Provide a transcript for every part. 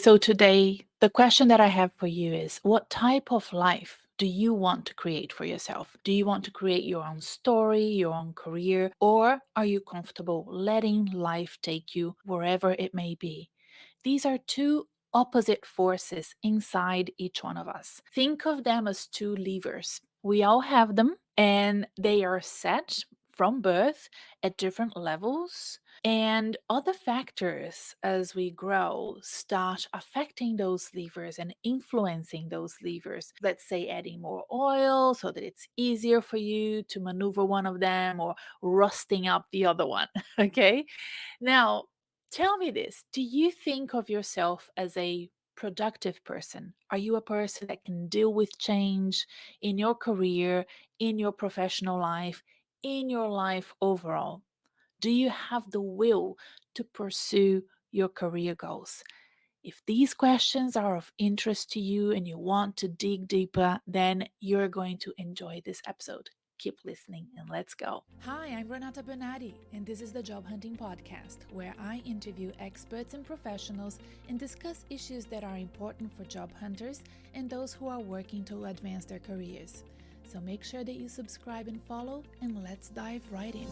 So today, the question that I have for you is, what type of life do you want to create for yourself? Do you want to create your own story, your own career, or are you comfortable letting life take you wherever it may be? These are two opposite forces inside each one of us. Think of them as two levers. We all have them, and they are set from birth at different levels. And other factors as we grow start affecting those levers and influencing those levers. Let's say adding more oil so that it's easier for you to maneuver one of them, or rusting up the other one. Okay. Now, tell me this. Do you think of yourself as a productive person? Are you a person that can deal with change in your career, in your professional life, in your life overall? Do you have the will to pursue your career goals? If these questions are of interest to you and you want to dig deeper, then you're going to enjoy this episode. Keep listening and let's go. Hi, I'm Renata Bernardi, and this is the Job Hunting Podcast, where I interview experts and professionals and discuss issues that are important for job hunters and those who are working to advance their careers. So make sure that you subscribe and follow, and let's dive right in.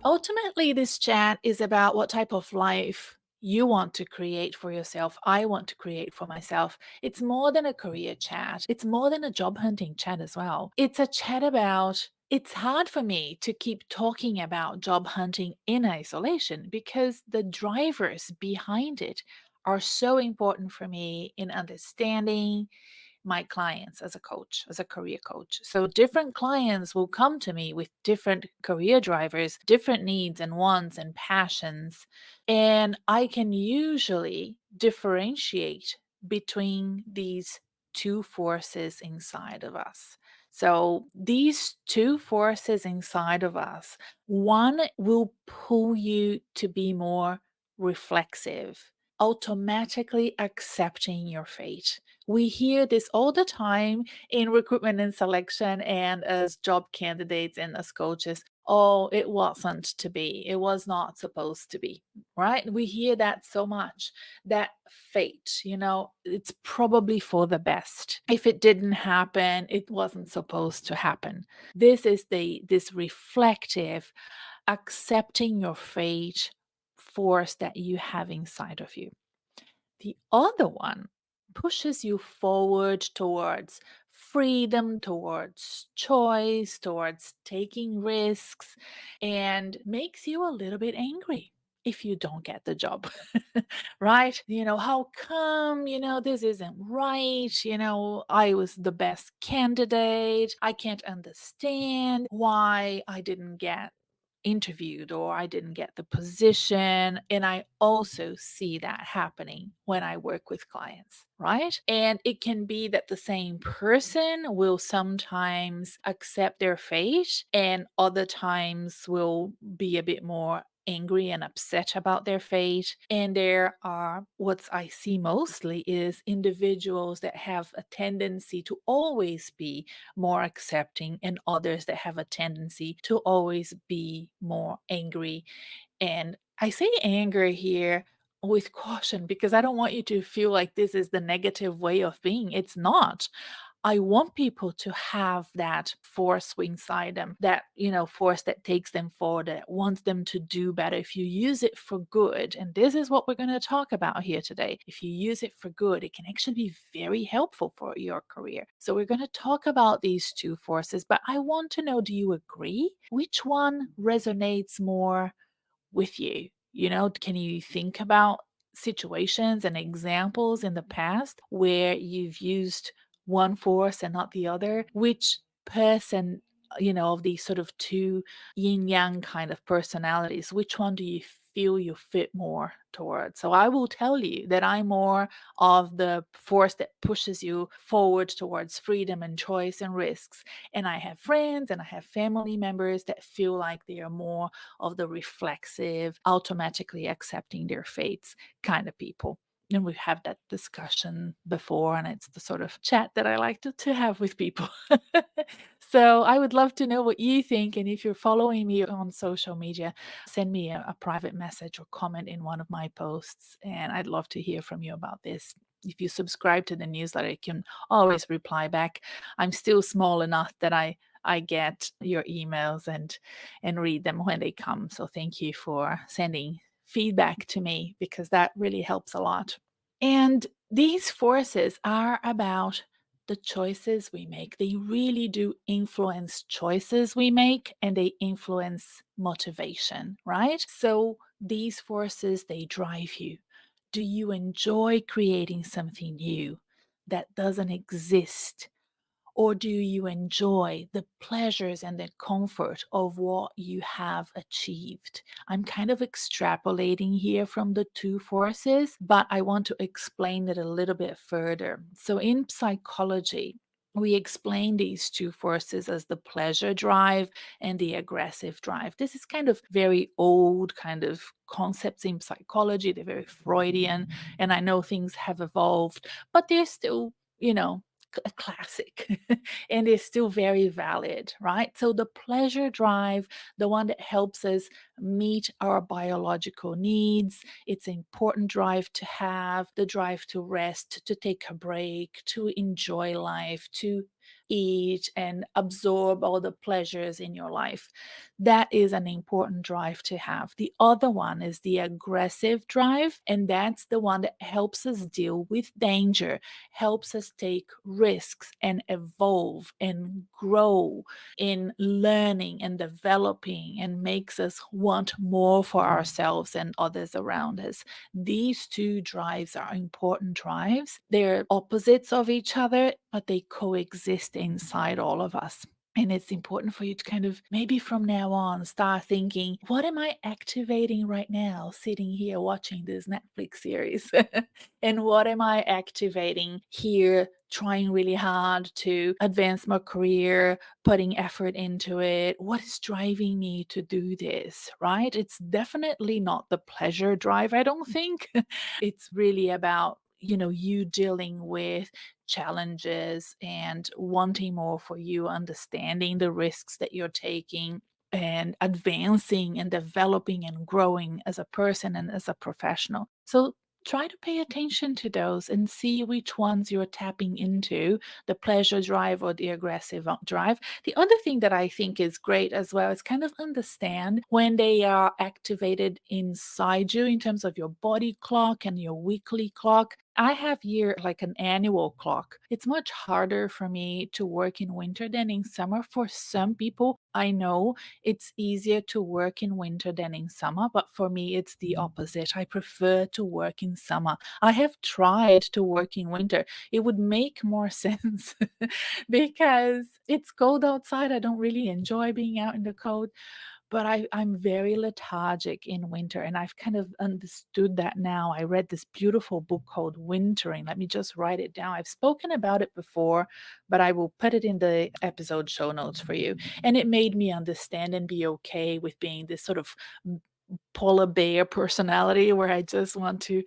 Ultimately, this chat is about what type of life you want to create for yourself. I want to create for myself. It's more than a career chat, it's more than a job hunting chat as well. It's a chat about. It's hard for me to keep talking about job hunting in isolation because the drivers behind it are so important for me in understanding my clients as a coach, as a career coach. So different clients will come to me with different career drivers, different needs and wants and passions. And I can usually differentiate between these two forces inside of us. So these two forces inside of us, one will pull you to be more reflexive, automatically accepting your fate. We hear this all the time in recruitment and selection and as job candidates and as coaches. Oh, it wasn't to be. It was not supposed to be, right? We hear that so much. That fate, it's probably for the best. If it didn't happen, it wasn't supposed to happen. This is this reflective, accepting your fate force that you have inside of you. The other one pushes you forward towards freedom, towards choice, towards taking risks, and makes you a little bit angry if you don't get the job, right? How come, this isn't right? I was the best candidate. I can't understand why I didn't get interviewed or I didn't get the position. And I also see that happening when I work with clients, right? And it can be that the same person will sometimes accept their fate and other times will be a bit more angry and upset about their fate. And there are, what I see mostly is individuals that have a tendency to always be more accepting and others that have a tendency to always be more angry. And I say anger here with caution because I don't want you to feel like this is the negative way of being. It's not. I want people to have that force inside them, that, force that takes them forward, that wants them to do better. If you use it for good, and this is what we're going to talk about here today, if you use it for good, it can actually be very helpful for your career. So we're going to talk about these two forces, but I want to know, do you agree? Which one resonates more with you? Can you think about situations and examples in the past where you've used one force and not the other? Which person, of these sort of two yin yang kind of personalities, which one do you feel you fit more towards? So I will tell you that I'm more of the force that pushes you forward towards freedom and choice and risks. And I have friends and I have family members that feel like they are more of the reflexive, automatically accepting their fates kind of people. And we've had that discussion before, and it's the sort of chat that I like to have with people. So I would love to know what you think. And if you're following me on social media, send me a private message or comment in one of my posts. And I'd love to hear from you about this. If you subscribe to the newsletter, you can always reply back. I'm still small enough that I get your emails and read them when they come. So thank you for sending feedback to me because that really helps a lot. And these forces are about the choices we make. They really do influence choices we make and they influence motivation, right? So these forces, they drive you. Do you enjoy creating something new that doesn't exist? Or do you enjoy the pleasures and the comfort of what you have achieved? I'm kind of extrapolating here from the two forces, but I want to explain it a little bit further. So, in psychology, we explain these two forces as the pleasure drive and the aggressive drive. This is kind of very old kind of concepts in psychology. They're very Freudian, and I know things have evolved, but they're still, a classic and is still very valid, right? So the pleasure drive, the one that helps us meet our biological needs, it's an important drive to have, the drive to rest, to take a break, to enjoy life, to eat and absorb all the pleasures in your life. That is an important drive to have. The other one is the aggressive drive, and that's the one that helps us deal with danger, helps us take risks and evolve and grow in learning and developing and makes us want more for ourselves and others around us. These two drives are important drives. They're opposites of each other, but they coexist inside all of us. And it's important for you to kind of maybe from now on start thinking, what am I activating right now, sitting here watching this Netflix series? And what am I activating here, trying really hard to advance my career, putting effort into it? What is driving me to do this, right? It's definitely not the pleasure drive, I don't think. It's really about, you dealing with challenges and wanting more for you, understanding the risks that you're taking and advancing and developing and growing as a person and as a professional. So try to pay attention to those and see which ones you're tapping into, the pleasure drive or the aggressive drive. The other thing that I think is great as well is kind of understand when they are activated inside you in terms of your body clock and your weekly clock. I have here like an annual clock. It's much harder for me to work in winter than in summer. For some people, I know it's easier to work in winter than in summer, but for me, it's the opposite. I prefer to work in summer. I have tried to work in winter. It would make more sense because it's cold outside. I don't really enjoy being out in the cold. But I'm very lethargic in winter, and I've kind of understood that now. I read this beautiful book called Wintering. Let me just write it down. I've spoken about it before, but I will put it in the episode show notes for you. And it made me understand and be okay with being this sort of polar bear personality where I just want to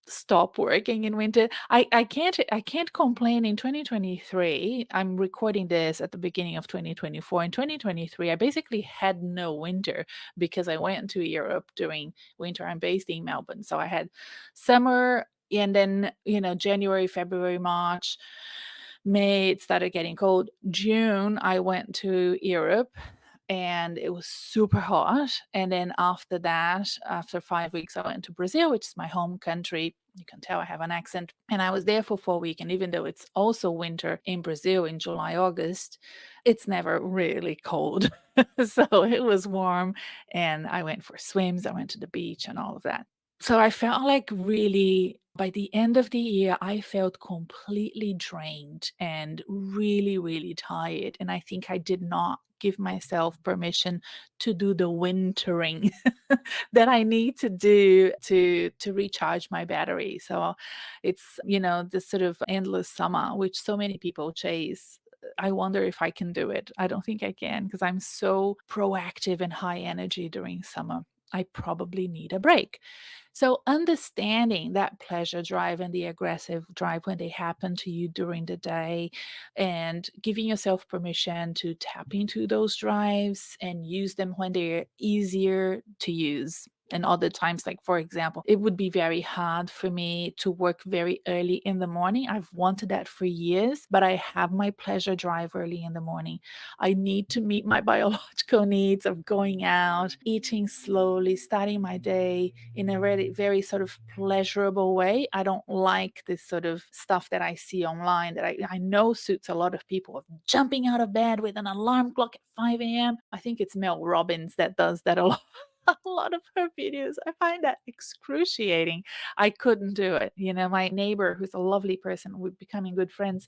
stop working in winter. I can't complain in 2023. I'm recording this at the beginning of 2024. In 2023, I basically had no winter because I went to Europe during winter. I'm based in Melbourne. So I had summer and then, January, February, March, May, it started getting cold. June, I went to Europe and it was super hot. And then after that, after 5 weeks, I went to Brazil, which is my home country. You can tell I have an accent. And I was there for 4 weeks. And even though it's also winter in Brazil in July, August, it's never really cold. So it was warm. And I went for swims. I went to the beach and all of that. So I felt like really by the end of the year, I felt completely drained and really, really tired. And I think I did not give myself permission to do the wintering that I need to do to recharge my battery. So it's, this sort of endless summer, which so many people chase. I wonder if I can do it. I don't think I can because I'm so proactive and high energy during summer. I probably need a break. So, understanding that pleasure drive and the aggressive drive when they happen to you during the day, and giving yourself permission to tap into those drives and use them when they're easier to use. And other times, like for example, it would be very hard for me to work very early in the morning. I've wanted that for years, but I have my pleasure drive early in the morning. I need to meet my biological needs of going out, eating slowly, starting my day in a very, very sort of pleasurable way. I don't like this sort of stuff that I see online that I know suits a lot of people, of jumping out of bed with an alarm clock at 5 a.m. I think it's Mel Robbins that does that a lot. A lot of her videos. I find that excruciating. I couldn't do it. My neighbor, who's a lovely person, we're becoming good friends,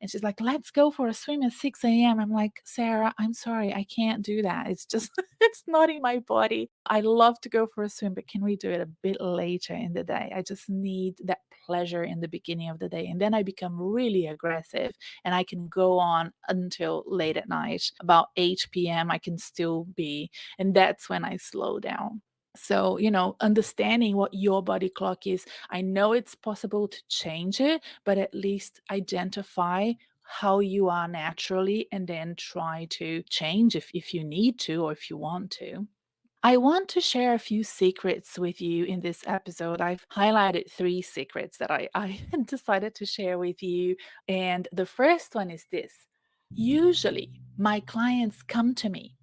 and she's like, let's go for a swim at 6 a.m. I'm like, Sarah, I'm sorry, I can't do that. It's just, it's not in my body. I love to go for a swim, but can we do it a bit later in the day? I just need that pleasure in the beginning of the day. And then I become really aggressive and I can go on until late at night. About 8 p.m., I can still be. And that's when I slow down. So, understanding what your body clock is, I know it's possible to change it, but at least identify how you are naturally and then try to change if you need to or if you want to. I want to share a few secrets with you in this episode. I've highlighted 3 secrets that I decided to share with you. And the first one is this: usually, my clients come to me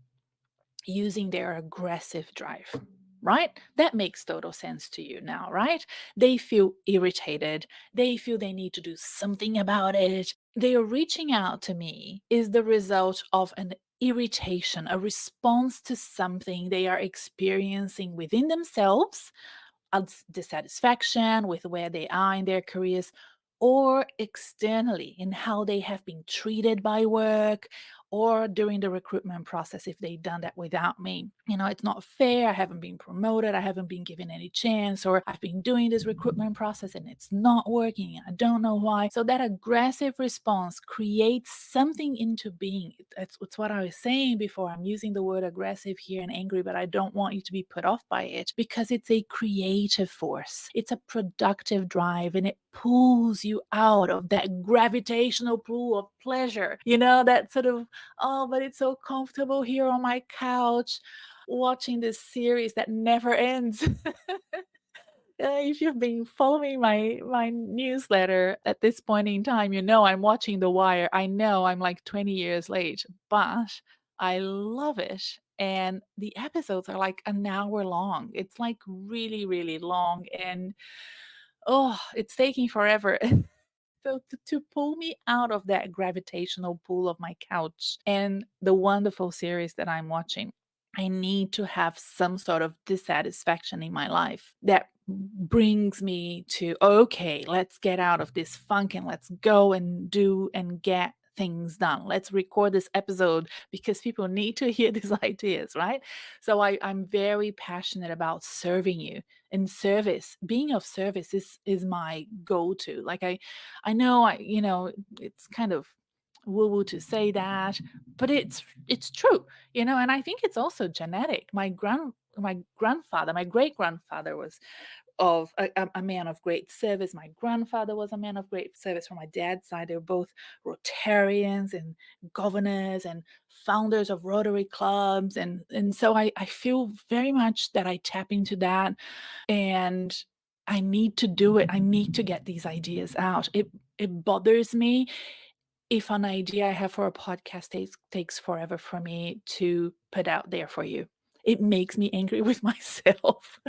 using their aggressive drive, right? That makes total sense to you now, right? They feel irritated. They feel they need to do something about it. They are reaching out to me is the result of an irritation, a response to something they are experiencing within themselves, dissatisfaction with where they are in their careers, or externally in how they have been treated by work or during the recruitment process if they've done that without me. It's not fair. I haven't been promoted. I haven't been given any chance, or I've been doing this recruitment process and it's not working. I don't know why. So that aggressive response creates something into being. It's what I was saying before. I'm using the word aggressive here and angry, but I don't want you to be put off by it because it's a creative force. It's a productive drive and it pulls you out of that gravitational pull of pleasure. That sort of, oh, but it's so comfortable here on my couch watching this series that never ends. If you've been following my newsletter at this point in time, I'm watching The Wire. I know I'm like 20 years late, but I love it. And the episodes are like an hour long. It's like really, really long. And oh, it's taking forever. So to pull me out of that gravitational pull of my couch and the wonderful series that I'm watching, I need to have some sort of dissatisfaction in my life that brings me to, okay, let's get out of this funk and let's go and do and get things done. Let's record this episode because people need to hear these ideas, right? So I'm very passionate about serving you, and service, being of service is my go-to. Like I know it's kind of woo-woo to say that, but it's true, and I think it's also genetic. My grandfather, my great grandfather was of a man of great service. My grandfather was a man of great service. From my dad's side, they were both Rotarians and governors and founders of Rotary clubs. And so I feel very much that I tap into that, and I need to do it. I need to get these ideas out. It bothers me if an idea I have for a podcast takes forever for me to put out there for you. It makes me angry with myself.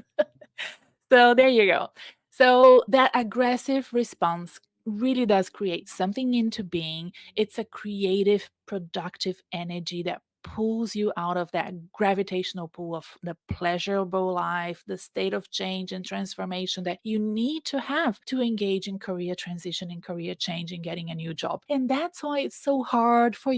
So there you go. So that aggressive response really does create something into being. It's a creative, productive energy that pulls you out of that gravitational pull of the pleasurable life, the state of change and transformation that you need to have to engage in career transition and career change and getting a new job. And that's why it's so hard for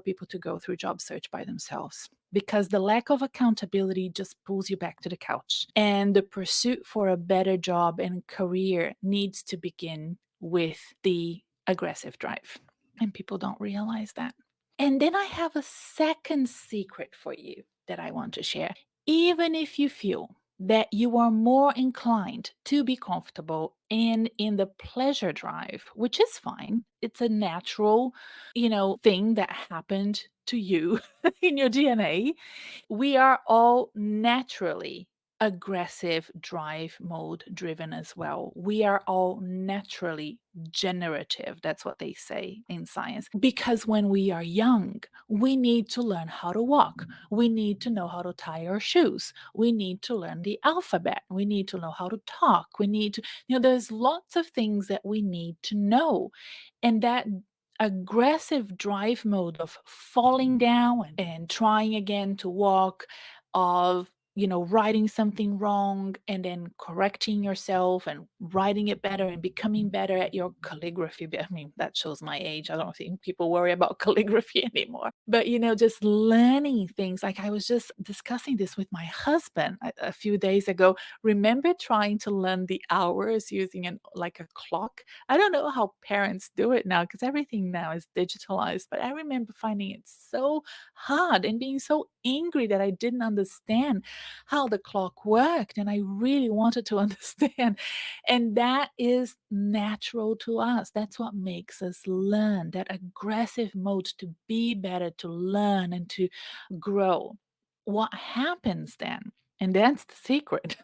people to go through job search by themselves, because the lack of accountability just pulls you back to the couch. And the pursuit for a better job and career needs to begin with the aggressive drive. And people don't realize that. And then I have a second secret for you that I want to share. Even if you feel that you are more inclined to be comfortable and in the pleasure drive, which is fine. It's a natural, thing that happened to you in your DNA. We are all naturally aggressive drive mode driven as well. We are all naturally generative. That's what they say in science. Because when we are young, we need to learn how to walk. We need to know how to tie our shoes. We need to learn the alphabet. We need to know how to talk. We need to, there's lots of things that we need to know. And that aggressive drive mode of falling down and trying again to walk, of writing something wrong and then correcting yourself and writing it better and becoming better at your calligraphy. I mean, that shows my age. I don't think people worry about calligraphy anymore. But just learning things. Like, I was just discussing this with my husband a few days ago. Remember trying to learn the hours using like a clock? I don't know how parents do it now because everything now is digitalized, but I remember finding it so hard and being so angry that I didn't understand how the clock worked, and I really wanted to understand. And that is natural to us. That's what makes us learn, that aggressive mode to be better, to learn, and to grow. What happens then? And that's the secret.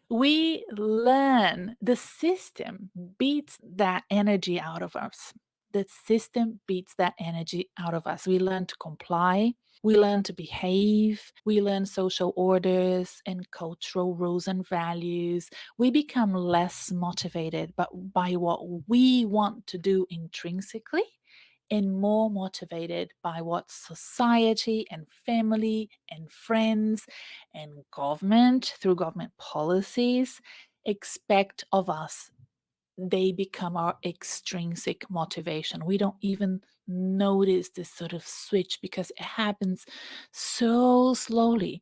We learn, the system beats that energy out of us. The system beats that energy out of us. We learn to comply. We learn to behave. We learn social orders and cultural rules and values. We become less motivated but by what we want to do intrinsically, and more motivated by what society and family and friends and government, through government policies, expect of us. They become our extrinsic motivation. We don't even notice this sort of switch because it happens so slowly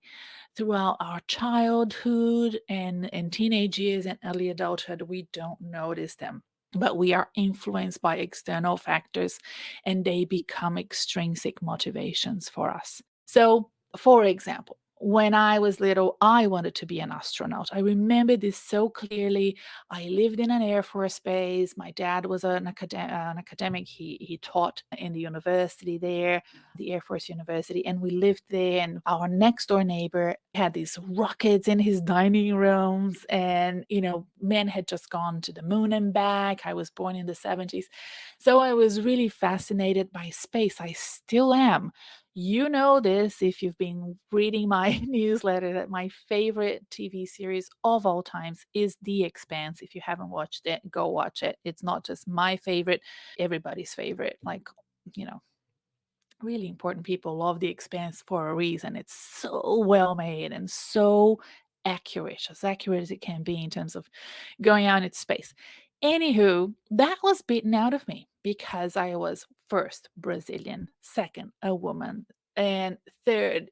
throughout our childhood and teenage years and early adulthood. We don't notice them, but we are influenced by external factors and they become extrinsic motivations for us. So, for example, when I was little, I wanted to be an astronaut. I remember this so clearly. I lived in an Air Force base. My dad was an academic. He taught in the university there, the Air Force University, and we lived there. And our next door neighbor had these rockets in his dining rooms, and men had just gone to the moon and back. I was born in the 70s, so I was really fascinated by space. I still am. You know this if you've been reading my newsletter, that my favorite TV series of all times is The Expanse. If you haven't watched it, go watch it. It's not just my favorite, everybody's favorite. Like, you know, really important people love The Expanse for a reason. It's so well made and so accurate, as accurate as it can be in terms of going out into space. Anywho, that was beaten out of me because I was first Brazilian, second a woman, and third,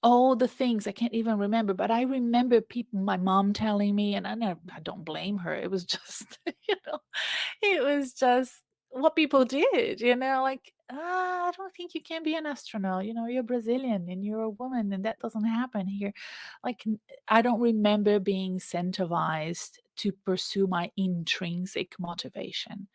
all the things I can't even remember. But I remember people, my mom telling me, and I don't blame her. It was just, it was just what people did, like, I don't think you can be an astronaut. You're Brazilian and you're a woman, and that doesn't happen here. Like, I don't remember being incentivized to pursue my intrinsic motivation.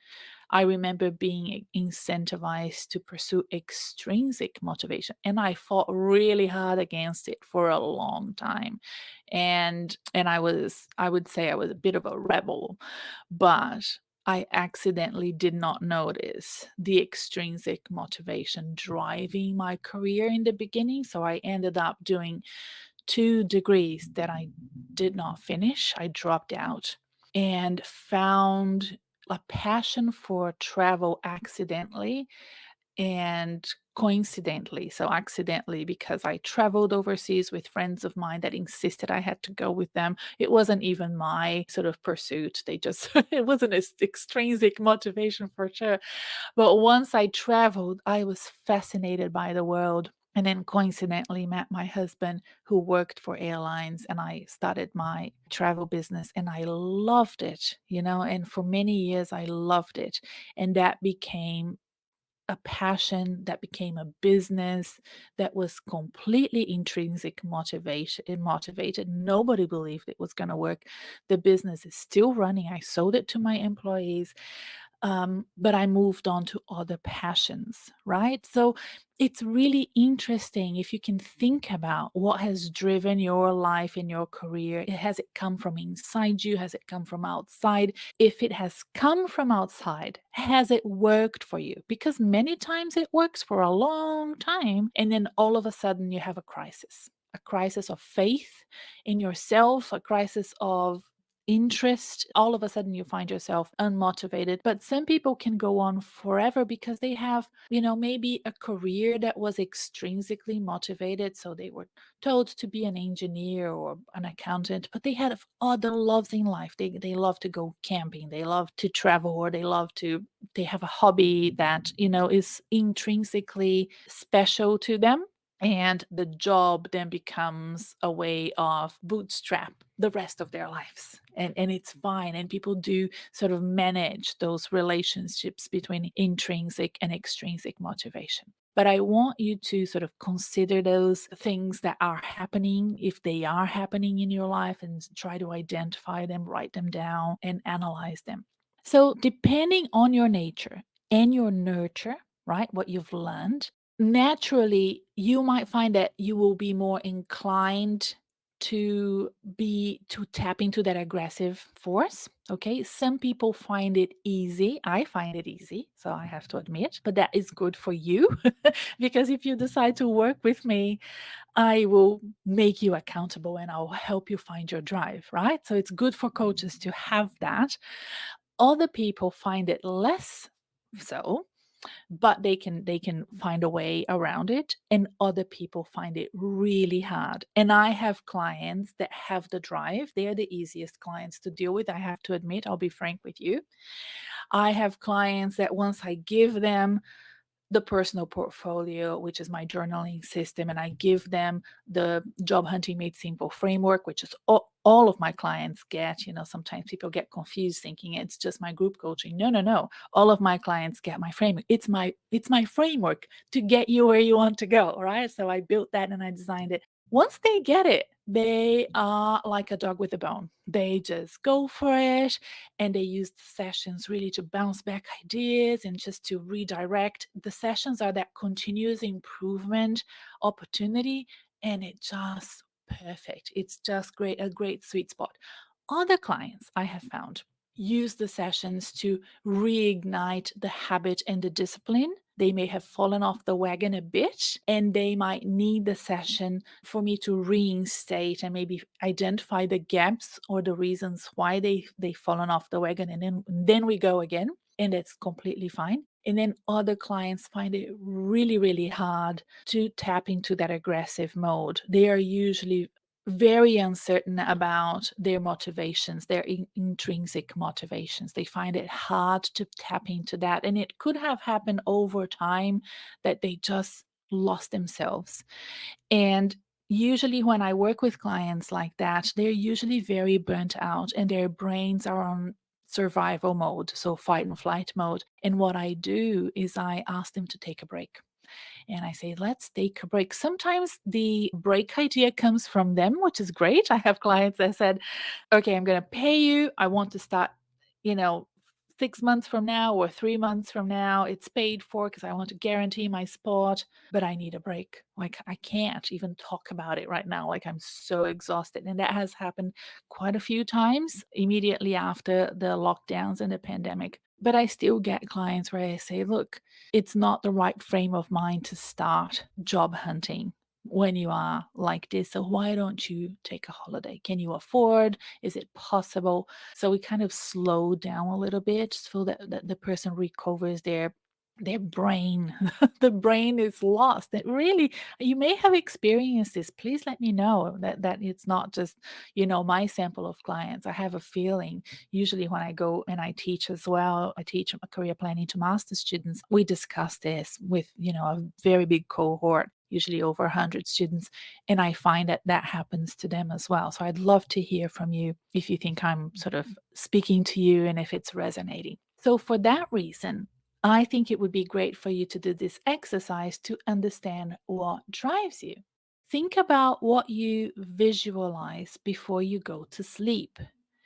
I remember being incentivized to pursue extrinsic motivation, and I fought really hard against it for a long time. And I would say I was a bit of a rebel, but I accidentally did not notice the extrinsic motivation driving my career in the beginning. So I ended up doing 2 degrees that I did not finish. I dropped out and found a passion for travel accidentally and coincidentally. So, accidentally, because I traveled overseas with friends of mine that insisted I had to go with them. It wasn't even my sort of pursuit. They just, it wasn't an extrinsic motivation for sure. But once I traveled, I was fascinated by the world. And then coincidentally met my husband who worked for airlines, and I started my travel business and I loved it, and for many years I loved it. And that became a passion that became a business that was completely intrinsic motivated. Nobody believed it was going to work. The business is still running. I sold it to my employees, but I moved on to other passions, right? So it's really interesting if you can think about what has driven your life and your career. Has it come from inside you? Has it come from outside? If it has come from outside, has it worked for you? Because many times it works for a long time, and then all of a sudden you have a crisis of faith in yourself, a crisis of interest. All of a sudden you find yourself unmotivated. But some people can go on forever because they have, maybe a career that was extrinsically motivated. So they were told to be an engineer or an accountant, but they had other loves in life. They love to go camping, they love to travel, or they have a hobby that, is intrinsically special to them. And the job then becomes a way of bootstrap the rest of their lives. And it's fine. And people do sort of manage those relationships between intrinsic and extrinsic motivation. But I want you to sort of consider those things that are happening, if they are happening in your life, and try to identify them, write them down, and analyze them. So, depending on your nature and your nurture, right, what you've learned, naturally, you might find that you will be more inclined to tap into that aggressive force. Okay. Some people find it easy. I find it easy. So I have to admit, but that is good for you because if you decide to work with me, I will make you accountable and I'll help you find your drive, right? So it's good for coaches to have that. Other people find it less so, but they can find a way around it, and other people find it really hard. And I have clients that have the drive. They are the easiest clients to deal with, I have to admit. I'll be frank with you. I have clients that once I give them the personal portfolio, which is my journaling system, and I give them the Job Hunting Made Simple framework, which is all of my clients get. Sometimes people get confused thinking it's just my group coaching. No, no, no. All of my clients get my framework. It's my framework to get you where you want to go, right? So I built that and I designed it. Once they get it, they are like a dog with a bone. They just go for it, and they use the sessions really to bounce back ideas and just to redirect. The sessions are that continuous improvement opportunity, and it's just perfect. It's just great, a great sweet spot. Other clients I have found use the sessions to reignite the habit and the discipline. They may have fallen off the wagon a bit, and they might need the session for me to reinstate and maybe identify the gaps or the reasons why they've fallen off the wagon, and then we go again, and it's completely fine. And then other clients find it really, really hard to tap into that aggressive mode. They are usually very uncertain about their motivations, their intrinsic motivations. They find it hard to tap into that. And it could have happened over time that they just lost themselves. And usually, when I work with clients like that, they're usually very burnt out and their brains are on survival mode, so fight and flight mode. And what I do is I ask them to take a break, and I say, let's take a break. Sometimes the break idea comes from them, which is great. I have clients that said, okay, I'm going to pay you. I want to start, you know, 6 months from now or 3 months from now. It's paid for because I want to guarantee my spot, but I need a break. Like, I can't even talk about it right now. Like, I'm so exhausted. And that has happened quite a few times immediately after the lockdowns and the pandemic. But I still get clients where I say, look, it's not the right frame of mind to start job hunting when you are like this. So why don't you take a holiday? Can you afford? Is it possible? So we kind of slow down a little bit so that the person recovers their brain. The brain is lost. It really, you may have experienced this. Please let me know that it's not just, my sample of clients. I have a feeling usually when I go and I teach as well, I teach career planning to master students. We discuss this with, a very big cohort, usually over 100 students. And I find that happens to them as well. So I'd love to hear from you if you think I'm sort of speaking to you and if it's resonating. So for that reason, I think it would be great for you to do this exercise to understand what drives you. Think about what you visualize before you go to sleep.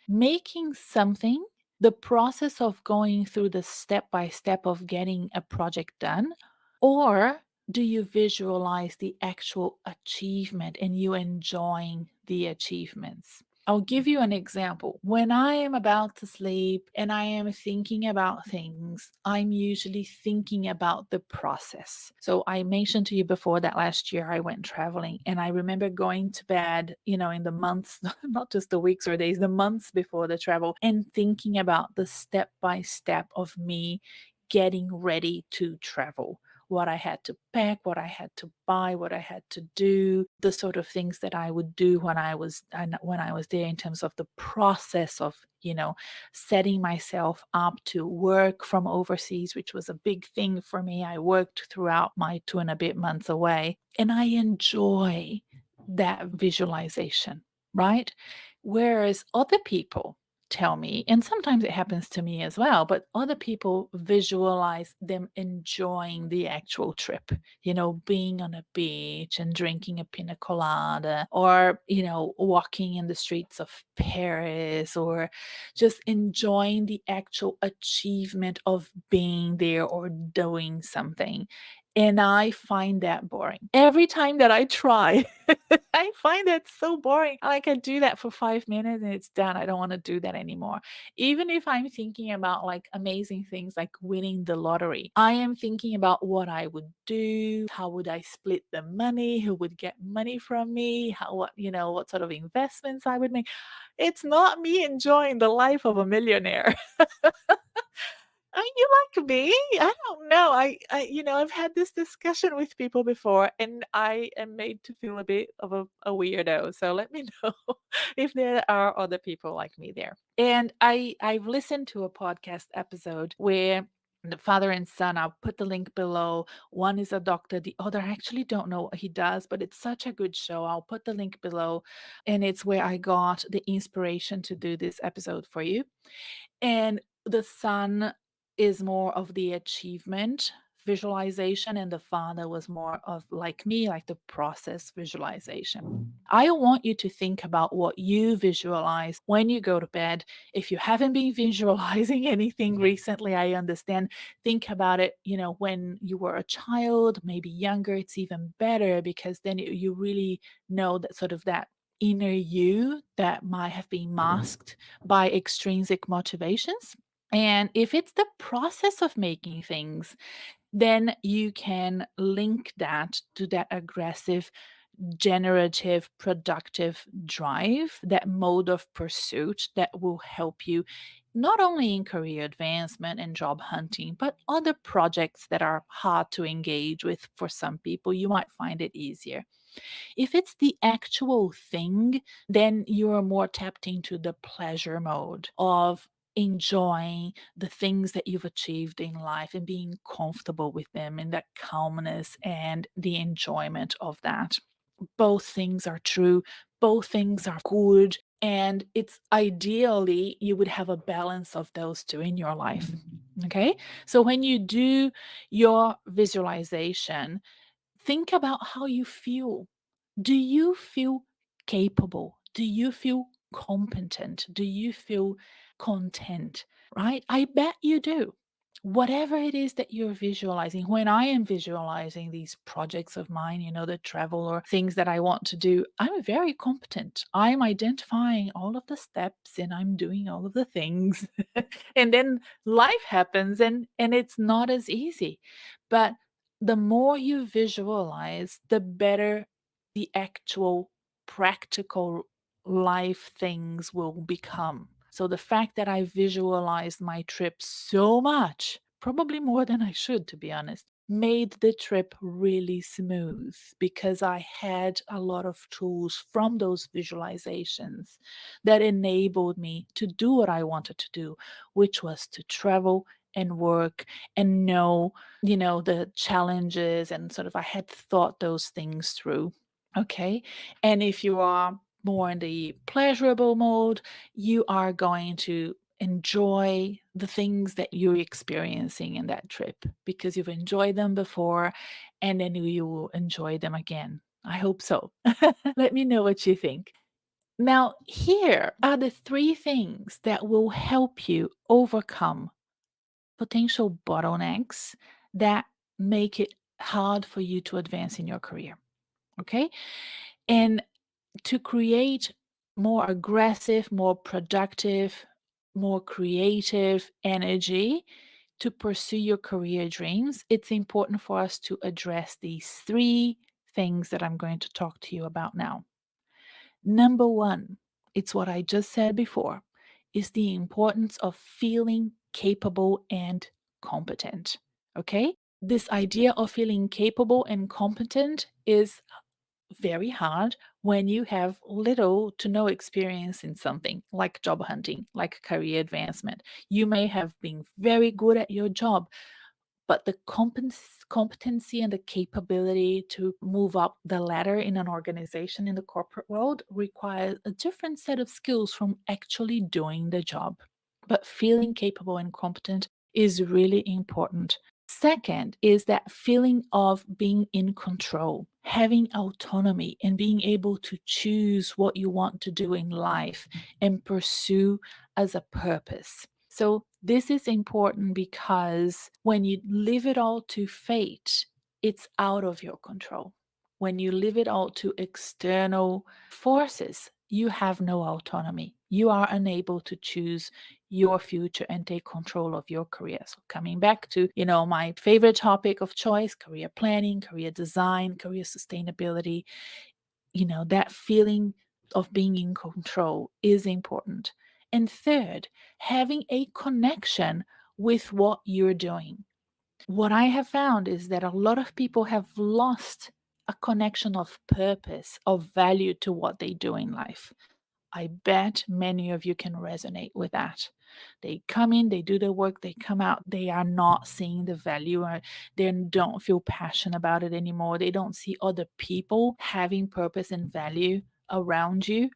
Making something, the process of going through the step by step of getting a project done, or do you visualize the actual achievement and you enjoying the achievements? I'll give you an example. When I am about to sleep and I am thinking about things, I'm usually thinking about the process. So I mentioned to you before that last year I went traveling, and I remember going to bed, in the months, not just the weeks or days, the months before the travel, and thinking about the step by step of me getting ready to travel, what I had to pack, what I had to buy, what I had to do, the sort of things that I would do when I was there in terms of the process of, setting myself up to work from overseas, which was a big thing for me. I worked throughout my 2 and a bit months away, and I enjoy that visualization, right? Whereas other people tell me, and sometimes it happens to me as well, but other people visualize them enjoying the actual trip, being on a beach and drinking a pina colada, or, walking in the streets of Paris, or just enjoying the actual achievement of being there or doing something. And I find that boring. Every time that I try, I find that so boring. Like, I do that for 5 minutes and it's done. I don't wanna do that anymore. Even if I'm thinking about, like, amazing things like winning the lottery, I am thinking about what I would do, how would I split the money, who would get money from me, what sort of investments I would make. It's not me enjoying the life of a millionaire. Are you like me? I don't know. I've had this discussion with people before, and I am made to feel a bit of a weirdo. So let me know if there are other people like me there. And I've listened to a podcast episode where the father and son, I'll put the link below. One is a doctor, the other, I actually don't know what he does, but it's such a good show. I'll put the link below. And it's where I got the inspiration to do this episode for you. And the son is more of the achievement visualization, and the father was more of, like me, like the process visualization. I want you to think about what you visualize when you go to bed. If you haven't been visualizing anything recently, I understand. Think about it, when you were a child, maybe younger, it's even better, because then you really know that sort of that inner you that might have been masked by extrinsic motivations. And if it's the process of making things, then you can link that to that aggressive, generative, productive drive, that mode of pursuit that will help you not only in career advancement and job hunting, but other projects that are hard to engage with for some people. You might find it easier. If it's the actual thing, then you're more tapped into the pleasure mode of enjoying the things that you've achieved in life and being comfortable with them, and that calmness and the enjoyment of that. Both things are true, both things are good, and it's ideally you would have a balance of those two in your life. Okay? So when you do your visualization, think about how you feel. Do you feel capable? Do you feel competent? Do you feel content? Right? I bet you do. Whatever it is that you're visualizing, when I am visualizing these projects of mine, the travel or things that I want to do, I'm very competent. I'm identifying all of the steps and I'm doing all of the things. And then life happens, and it's not as easy. But the more you visualize, the better the actual practical life things will become. So the fact that I visualized my trip so much, probably more than I should, to be honest, made the trip really smooth, because I had a lot of tools from those visualizations that enabled me to do what I wanted to do, which was to travel and work and know, the challenges, and sort of I had thought those things through. Okay. And if you are more in the pleasurable mode, you are going to enjoy the things that you're experiencing in that trip because you've enjoyed them before and then you will enjoy them again. I hope so. Let me know what you think. Now, here are the three things that will help you overcome potential bottlenecks that make it hard for you to advance in your career. Okay. And to create more aggressive, more productive, more creative energy to pursue your career dreams, it's important for us to address these three things that I'm going to talk to you about now. Number one, it's what I just said before, is the importance of feeling capable and competent. Okay? This idea of feeling capable and competent is very hard when you have little to no experience in something like job hunting, like career advancement. You may have been very good at your job, but the competency and the capability to move up the ladder in an organization in the corporate world requires a different set of skills from actually doing the job. But feeling capable and competent is really important. Second is that feeling of being in control, having autonomy, and being able to choose what you want to do in life and pursue as a purpose. So, this is important because when you leave it all to fate, it's out of your control. When you leave it all to external forces, you have no autonomy. You are unable to choose your future and take control of your career. So coming back to, my favorite topic of choice, career planning, career design, career sustainability, that feeling of being in control is important. And third, having a connection with what you're doing. What I have found is that a lot of people have lost a connection of purpose, of value to what they do in life. I bet many of you can resonate with that. They come in, they do the work, they come out, they are not seeing the value, or they don't feel passionate about it anymore. They don't see other people having purpose and value around you,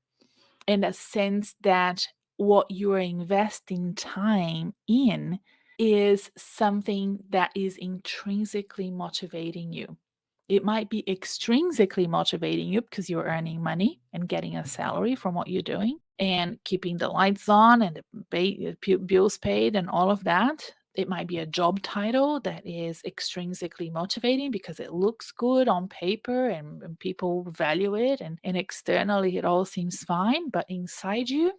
in a sense that what you are investing time in is something that is intrinsically motivating you. It might be extrinsically motivating you because you're earning money and getting a salary from what you're doing and keeping the lights on and the bills paid and all of that. It might be a job title that is extrinsically motivating because it looks good on paper and people value it, and externally it all seems fine, but inside you,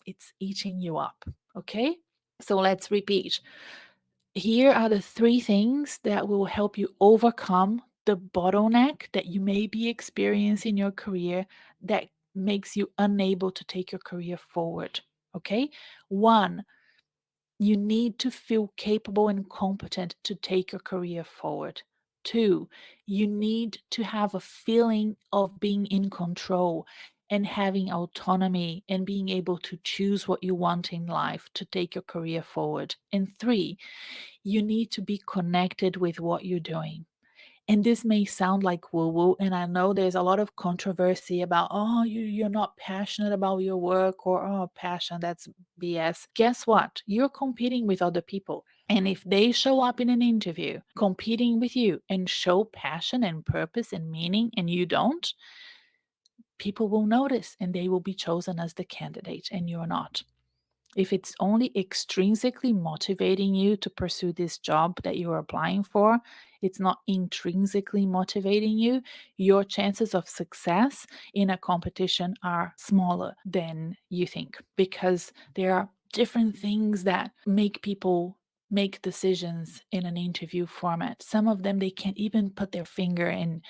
it's eating you up. Okay? So let's repeat. Here are the three things that will help you overcome the bottleneck that you may be experiencing in your career that makes you unable to take your career forward. Okay? One, you need to feel capable and competent to take your career forward. Two, you need to have a feeling of being in control and having autonomy and being able to choose what you want in life to take your career forward. And three, you need to be connected with what you're doing. And this may sound like woo woo, and I know there's a lot of controversy about, oh, you're not passionate about your work, or oh, passion, that's BS. Guess what? You're competing with other people. And if they show up in an interview competing with you and show passion and purpose and meaning, and you don't, people will notice and they will be chosen as the candidate, and you're not. If it's only extrinsically motivating you to pursue this job that you're applying for, it's not intrinsically motivating you, your chances of success in a competition are smaller than you think, because there are different things that make people make decisions in an interview format. Some of them they can't even put their finger in,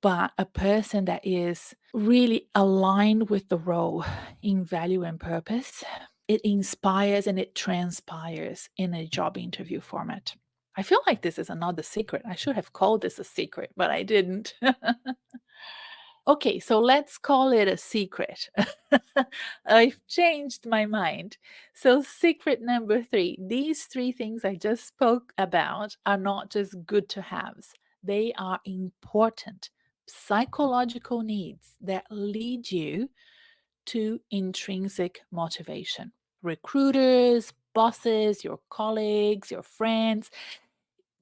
but a person that is really aligned with the role in value and purpose, it inspires and it transpires in a job interview format. I feel like this is another secret. I should have called this a secret, but I didn't. Okay, so let's call it a secret. I've changed my mind. So, secret number three, these three things I just spoke about are not just good to haves, they are important psychological needs that lead you to intrinsic motivation, recruiters, bosses, your colleagues, your friends,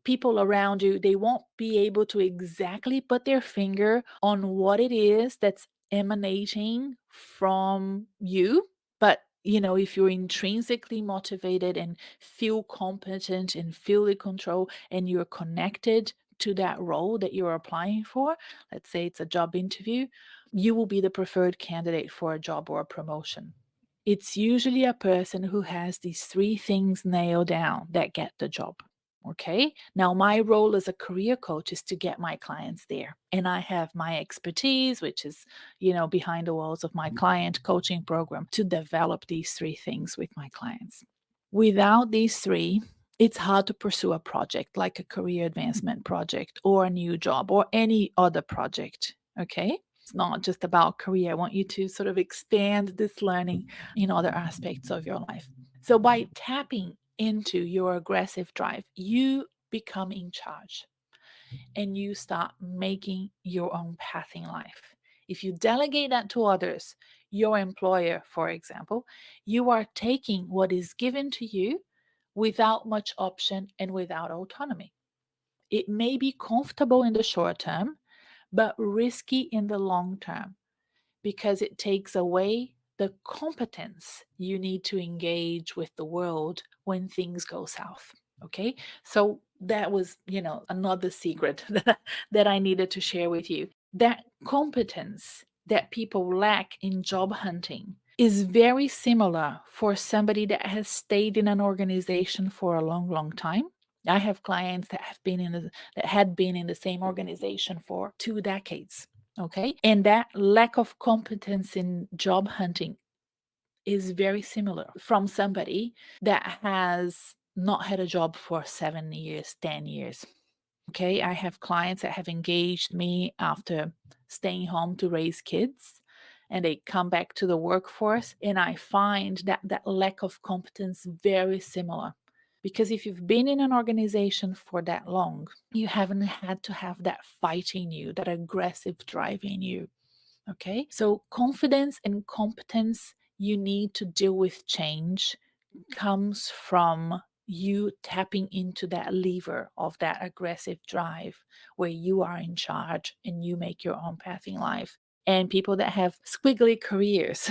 people around you, they won't be able to exactly put their finger on what it is that's emanating from you. But, if you're intrinsically motivated and feel competent and feel the control and you're connected to that role that you're applying for, let's say it's a job interview, you will be the preferred candidate for a job or a promotion. It's usually a person who has these three things nailed down that get the job. Okay. Now, my role as a career coach is to get my clients there. And I have my expertise, which is, behind the walls of my client coaching program to develop these three things with my clients. Without these three, it's hard to pursue a project like a career advancement project or a new job or any other project. Okay. It's not just about career. I want you to sort of expand this learning in other aspects of your life. So by tapping into your aggressive drive, you become in charge and you start making your own path in life. If you delegate that to others, your employer, for example, you are taking what is given to you without much option and without autonomy. It may be comfortable in the short term, but risky in the long term because it takes away the competence you need to engage with the world when things go south. Okay. So that was, another secret that I needed to share with you. That competence that people lack in job hunting is very similar for somebody that has stayed in an organization for a long, long time. I have clients that had been in the same organization for 2 decades. Okay. And that lack of competence in job hunting is very similar from somebody that has not had a job for 7 years, 10 years. Okay. I have clients that have engaged me after staying home to raise kids and they come back to the workforce. And I find that lack of competence very similar. Because if you've been in an organization for that long, you haven't had to have that fight in you, that aggressive drive in you. Okay. So, confidence and competence you need to deal with change comes from you tapping into that lever of that aggressive drive where you are in charge and you make your own path in life. And people that have squiggly careers,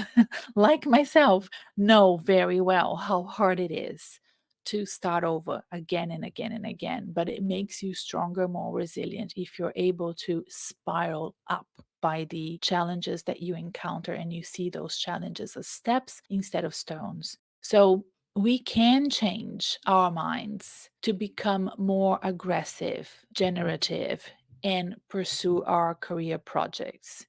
like myself, know very well how hard it is to start over again and again and again. But it makes you stronger, more resilient if you're able to spiral up by the challenges that you encounter and you see those challenges as steps instead of stones. So we can change our minds to become more aggressive, generative, and pursue our career projects.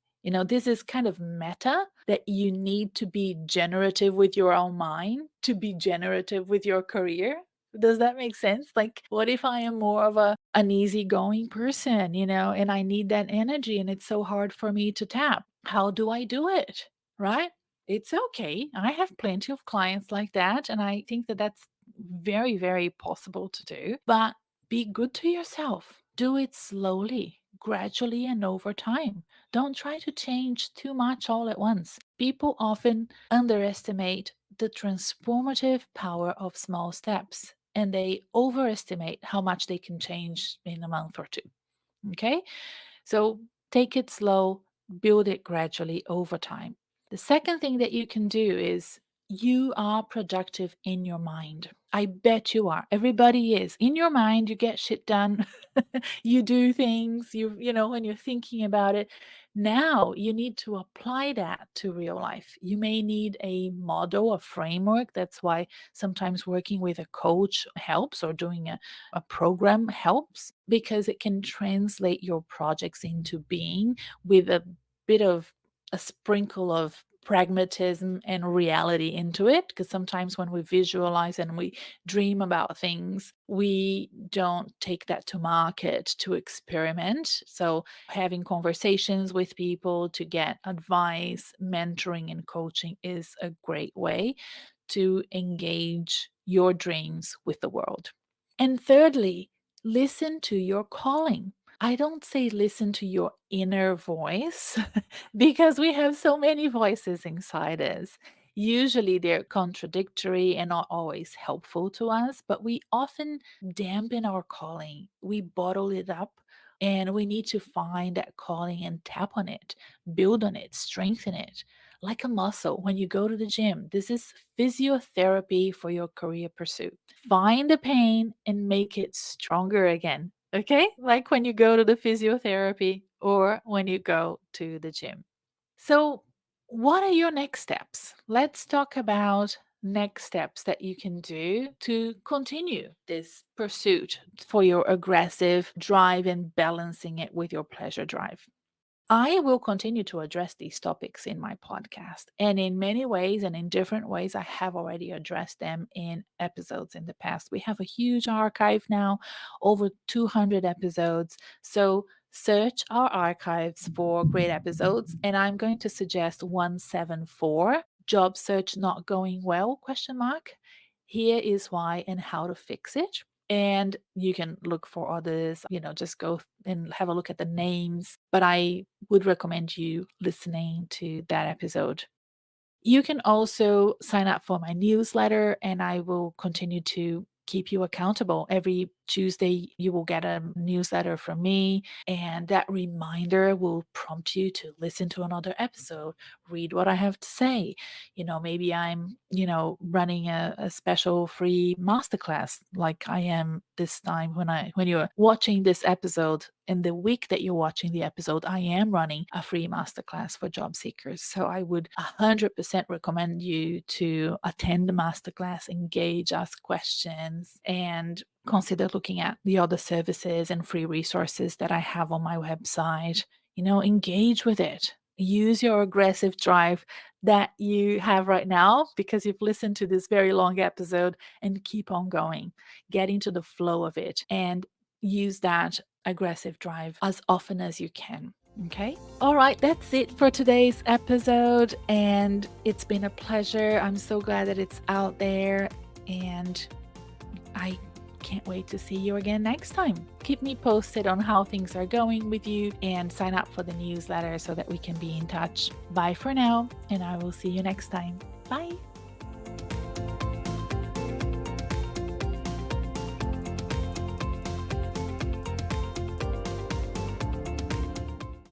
This is kind of meta that you need to be generative with your own mind to be generative with your career. Does that make sense? Like, what if I am more of an easygoing person, and I need that energy and it's so hard for me to tap? How do I do it? Right? It's okay. I have plenty of clients like that. And I think that that's very, very possible to do. But be good to yourself. Do it slowly, gradually, and over time. Don't try to change too much all at once. People often underestimate the transformative power of small steps and they overestimate how much they can change in a month or two. Okay? So take it slow, build it gradually over time. The second thing that you can do is you are productive in your mind. I bet you are. Everybody is. In your mind, you get shit done. You do things, when you're thinking about it. Now you need to apply that to real life. You may need a model, a framework. That's why sometimes working with a coach helps or doing a program helps because it can translate your projects into being with a bit of a sprinkle of pragmatism and reality into it. Because sometimes when we visualize and we dream about things, we don't take that to market to experiment. So, having conversations with people to get advice, mentoring, and coaching is a great way to engage your dreams with the world. And thirdly, listen to your calling. I don't say listen to your inner voice because we have so many voices inside us. Usually they're contradictory and not always helpful to us, but we often dampen our calling. We bottle it up, and we need to find that calling and tap on it, build on it, strengthen it. Like a muscle when you go to the gym, this is physiotherapy for your career pursuit. Find the pain and make it stronger again. Okay? Like when you go to the physiotherapy or when you go to the gym. So, what are your next steps? Let's talk about next steps that you can do to continue this pursuit for your aggressive drive and balancing it with your pleasure drive. I will continue to address these topics in my podcast. And in many ways and in different ways, I have already addressed them in episodes in the past. We have a huge archive now, over 200 episodes. So search our archives for great episodes. And I'm going to suggest 174, job search not going well, question mark. Here is why and how to fix it. And you can look for others, just go and have a look at the names. But I would recommend you listening to that episode. You can also sign up for my newsletter, and I will continue to keep you accountable. Every Tuesday, you will get a newsletter from me, and that reminder will prompt you to listen to another episode, read what I have to say. Maybe I'm, running a special free masterclass like I am this time when you're watching this episode. In the week that you're watching the episode, I am running a free masterclass for job seekers. So I would 100% recommend you to attend the masterclass, engage, ask questions, and consider looking at the other services and free resources that I have on my website. Engage with it. Use your aggressive drive that you have right now because you've listened to this very long episode, and keep on going. Get into the flow of it and use that aggressive drive as often as you can. Okay. All right. That's it for today's episode. And it's been a pleasure. I'm so glad that it's out there. And I can't wait to see you again next time. Keep me posted on how things are going with you and sign up for the newsletter so that we can be in touch. Bye for now. And I will see you next time. Bye.